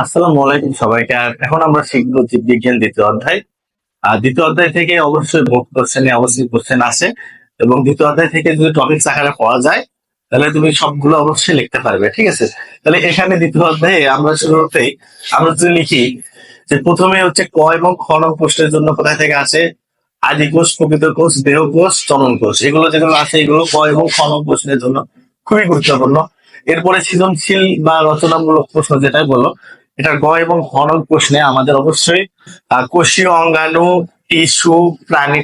আসসালামু আলাইকুম সবাইকে। আর এখন আমরা শিখবো জীববিজ্ঞান দ্বিতীয় অধ্যায়। আর দ্বিতীয় অধ্যায় থেকে অবশ্যই বোর্ড কোশ্চেনে অবশ্যই কোশ্চেন আসে, এবং দ্বিতীয় অধ্যায় থেকে যদি টপিকস আকারে পড়া যায় তাহলে তুমি সবগুলো অবশ্যই লিখতে পারবে, ঠিক আছে? তাহলে এখানে দ্বিতীয় অধ্যায়ে আমরা শুরুতেই আমরা যদি লিখি যে প্রথমে হচ্ছে ক এবং খ নং প্রশ্নের জন্য কোথায় থেকে আসে, আদি কোষ, প্রকৃত কোষ, দেহ কোষ, চলন কোষ, এগুলো যেগুলো আছে এগুলো ক এবং খ নং প্রশ্নের জন্য খুবই গুরুত্বপূর্ণ। এরপরে সৃজনশীল বা রচনামূলক প্রশ্ন যেটাই বলো, এটা গ এবং ঘ নং প্রশ্নে আমাদের অবশ্যই কোষীয় অঙ্গাণু, টিস্যু, প্রাণী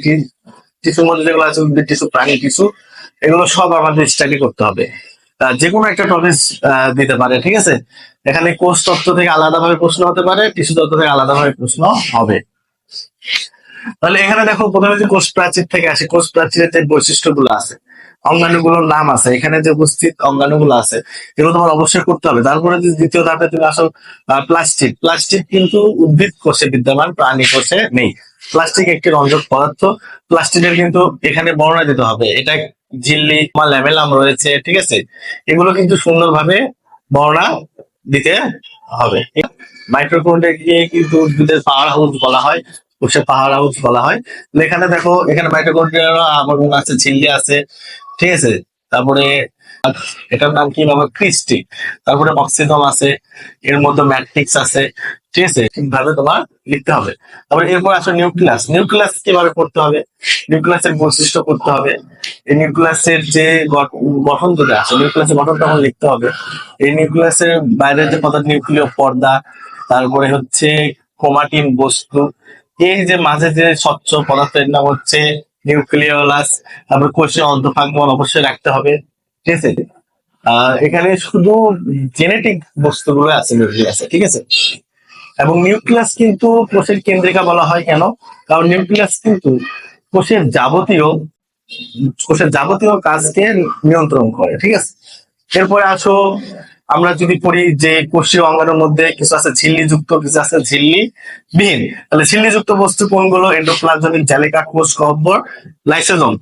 টিস্যুর মধ্যে যেগুলো আছে উদ্ভিদ টিস্যু, প্রাণী টিস্যু, এগুলো সব আমাদের স্টাডি করতে হবে। যে কোনো একটা টপিক দিতে পারে, ঠিক আছে? এখানে কোষ তত্ত্ব থেকে আলাদাভাবে প্রশ্ন হতে পারে, টিস্যু তত্ত্ব থেকে আলাদাভাবে প্রশ্ন হবে। তাহলে এখানে দেখো প্রথমে যে কোষ প্রাচীর থেকে আসে, কোষ প্রাচীরের যে বৈশিষ্ট্যগুলো আছে, অঙ্গাণুগুলোর নাম আছে, এখানে যে উপস্থিত অঙ্গাণুগুলো আছে এগুলো তোমার অবশ্যই করতে হবে। তারপরে যে দ্বিতীয় ধাপে তুমি আসো প্লাস্টিক। প্লাস্টিক কিন্তু উদ্ভিদ কোষে বিদ্যমান, প্রাণী কোষে নেই। প্লাস্টিক একটি রঞ্জক পদার্থ। প্লাস্টিকের কিন্তু এখানে বর্ণনা দিতে হবে, এটা ঝিল্লি বা ল্যামেলাম রয়েছে, ঠিক আছে? এগুলো কিন্তু সুন্দরভাবে বর্ণনা দিতে হবে। মাইটোকন্ড্রিয়াকে কিন্তু উদ্ভিদের পাওয়ার হাউস বলা হয়, কোষের পাওয়ার হাউস বলা হয়। এখানে দেখো, এখানে মাইটোকন্ড্রিয়ার আবরণ আছে, ঝিল্লি আছে, ঠিক আছে? তারপরে এটার নাম কি বাবা, ক্রিস্টি। তারপরে অক্সিজম আছে, এর মধ্যে ম্যাট্রিক্স আছে, ঠিক আছে? ঠিকভাবে তোমার লিখতে হবে। তারপরে এরপর আসলে নিউক্লিয়াস। নিউক্লিয়াস কিভাবে পড়তে হবে, নিউক্লিয়াসের বৈশিষ্ট্য করতে হবে, এই নিউক্লিয়াসের যে গঠন যেটা আছে, নিউক্লিয়াসের গঠন তখন লিখতে হবে। এই নিউক্লিয়াসের বাইরের যে পদার্থ, নিউক্লিয় পর্দা, তারপরে হচ্ছে ক্রোমাটিন বস্তু, এই যে মাঝে যে স্বচ্ছ পদার্থের নাম হচ্ছে নিউক্লিওলাস। তারপর কোষের অর্ধভাগমল অবশ্যই রাখতে হবে, ঠিক আছে? এখানে শুধু জেনেটিক বস্তুগুলো আছে নিউক্লিয়াসে, ঠিক আছে? এবং নিউক্লিয়াস কিন্তু কোষের কেন্দ্রিকা বলা হয় কেন? কারণ নিউক্লিয়াস কিন্তু কোষের যাবতীয় কোষের যাবতীয় কাজকে নিয়ন্ত্রণ করে, ঠিক আছে? এরপরে আসো, আমরা যদি পড়ি যে কোষীয় অঙ্গাণুর মধ্যে কিছু আছে ঝিল্লি যুক্ত, কিছু আছে ঝিল্লি বিহীন। তাহলে ঝিল্লি যুক্ত বস্তু কোনগুলো? এন্ডোপ্লাজমিক, জালিকা কোষ, গহ্বর, লাইসোজোম।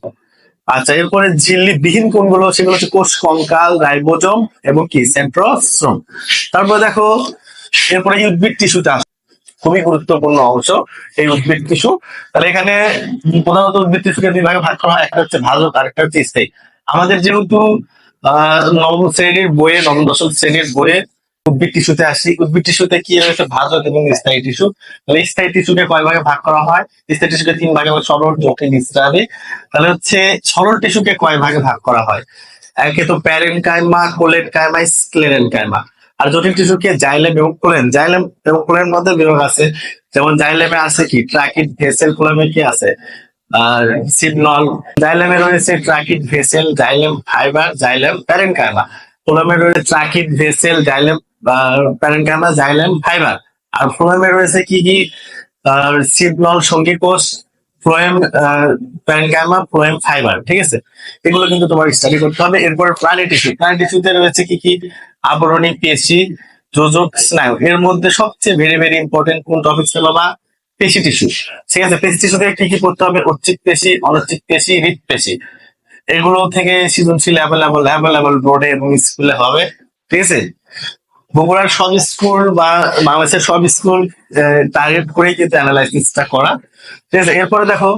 আচ্ছা, এরপরে ঝিল্লি বিহীন কোনগুলো? সেগুলো হচ্ছে কোষ কঙ্কাল, রাইবোজোম এবং কি সেন্ট্রোসোম। তারপর দেখো, এরপরে উদ্ভিদ টিস্যুতে আসে, খুবই গুরুত্বপূর্ণ অংশ এই উদ্ভিদ টিস্যু। তাহলে এখানে প্রধানত উদ্ভিদ টিস্যুকে দুই ভাগে ভাগ করা হয়, একটা হচ্ছে ভাজক আর একটা হচ্ছে স্থায়ী। আমাদের যেহেতু নবম শ্রেণীর বইয়ে, নবম দশম শ্রেণীর বইয়ে উদ্ভিদ টিস্যুতে আসি, উদ্ভিদ টিস্যুতে কি রয়েছে, ভাজক এবং স্থায়ী টিস্যু। তাহলে স্থায়ী টিস্যুকে কয় ভাগে ভাগ করা হয়? স্থায়ী টিস্যুকে তিন ভাগে, সরল, জটিল, বিশ্রামী। তাহলে হচ্ছে সরল টিস্যুকে কয় ভাগে ভাগ করা হয়? একে তো প্যারেনকাইমা, কোলেনকাইমা, স্ক্লেরেনকাইমা। আর জটিল টিস্যুকে জাইলেম এবং কোলেন। জাইলেম এবং কোলেনের মধ্যে বিভাগ আছে, যেমন জাইলেমে আছে কি ট্রাকিড ভেসেল, কোলেমে কি আছে আর সিগনল। জাইলেমে রয়েছে tracheid vessel, xylem fibre, xylem parenchyma. কোলেমে রয়েছে tracheid vessel, xylem parenchyma, xylem fibre. আর ফ্লোয়েমে রয়েছে কি কি? সিগনল, সঙ্গী কোষ, ফ্লোয়েম প্যারেনকাইমা, ফ্লোয়েম ফাইবার, ঠিক আছে? এগুলো কিন্তু তোমার স্টাডি করতে হবে। এরপর প্রাণী টিস্যু। প্রাণী টিস্যুতে রয়েছে কি কি? আবরণী পেশি, যোজক, স্নায়ু। এর মধ্যে সবচেয়ে ভেরি ভেরি ইম্পর্টেন্ট কোন টপিক ছিল বা? পেশি টিস্যু। ঠিক আছে, পেশি টিস্যু থেকে কি কি পড়তে হবে? ঐচ্ছিক পেশি, অনৈচ্ছিক পেশি, হৃদ পেশি। এগুলো থেকে সৃজনশীল অ্যাভেলেবল বোর্ডে এবং স্কুলে হবে, ঠিক আছে? বগুড়ার সব স্কুল বা বাংলাদেশের সব স্কুল টার্গেট করেই কিন্তু অ্যানালাইসিসটা করা, ঠিক আছে? এরপরে দেখো,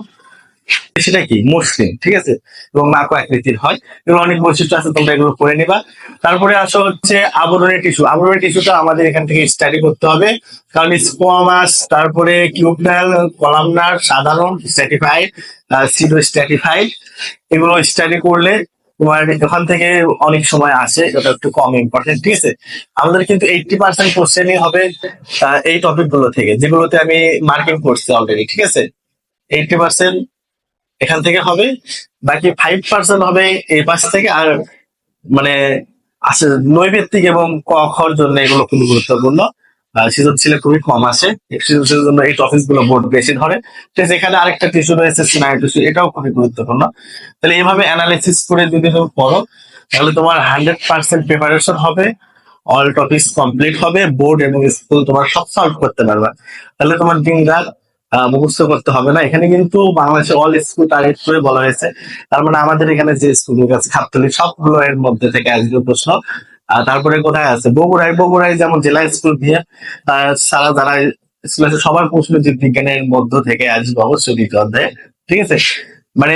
সেটা কি? মসৃণ, ঠিক আছে, এবং মাকো আকৃতির হয়। এগুলো অনেক বৈশিষ্ট্য আছে, তোমরা এগুলো করে নিবা। তারপরে আসো হচ্ছে আবরণী টিস্যু। আবরণী টিস্যুটা আমাদের এখান থেকে স্টাডি করতে হবে, কারণ স্কোয়ামাস, তারপরে কিউবনাল, কলামনার, সাধারণ, স্ট্র্যাটিফাইড, সিডো স্ট্র্যাটিফাইড, এগুলো স্টাডি করলে তোমার এখান থেকে অনেক সময় আসে, এটা একটু কম ইম্পর্টেন্ট, ঠিক আছে? আমাদের কিন্তু 80% কোশ্চেনই হবে এই টপিক গুলো থেকে, যেগুলোতে আমি মার্কিং করছি অলরেডি, ঠিক আছে? 80% এখান থেকে হবে, বাকি 5% হবে এই পাশ থেকে। আর মানে আসে নৈবেত্তিক এবং ক খর জন্য এগুলো খুবই গুরুত্বপূর্ণ। সৃজনশীলে খুবই কম আসে, সৃজনশীলের জন্য এই টপিক গুলো বোর্ড বেশি ধরে। ঠিক আছে, এখানে আরেকটা টিস্যু রয়েছে স্নায়ু টিস্যু, এটাও খুবই গুরুত্বপূর্ণ। তাহলে এইভাবে অ্যানালাইসিস করে যদি তুমি পড়ো, তাহলে তোমার 100% প্রিপারেশন হবে, অল টপিকস কমপ্লিট হবে, বোর্ড এবং স্কুল তোমার সব সলভ করতে পারবা। তাহলে তোমার দিন রাত মুখস্থ করতে হবে না। এখানে কিন্তু বাংলাদেশের অল স্কুল টার্গেট করে বলা হয়েছে, তার মানে আমাদের এখানে যে স্কুল আছে খাপতলি, সবগুলো এর মধ্যে থেকে আসবে প্রশ্ন। আর তারপরে কোথায় আছে বগুড়ায় যেমন জেলা স্কুল দিয়ে সারা যারা স্কুল আছে সবার প্রশ্ন জীববিজ্ঞানের মধ্য থেকে আসবে অবশ্যই দ্বিতীয় অধ্যায়ে। ঠিক আছে, মানে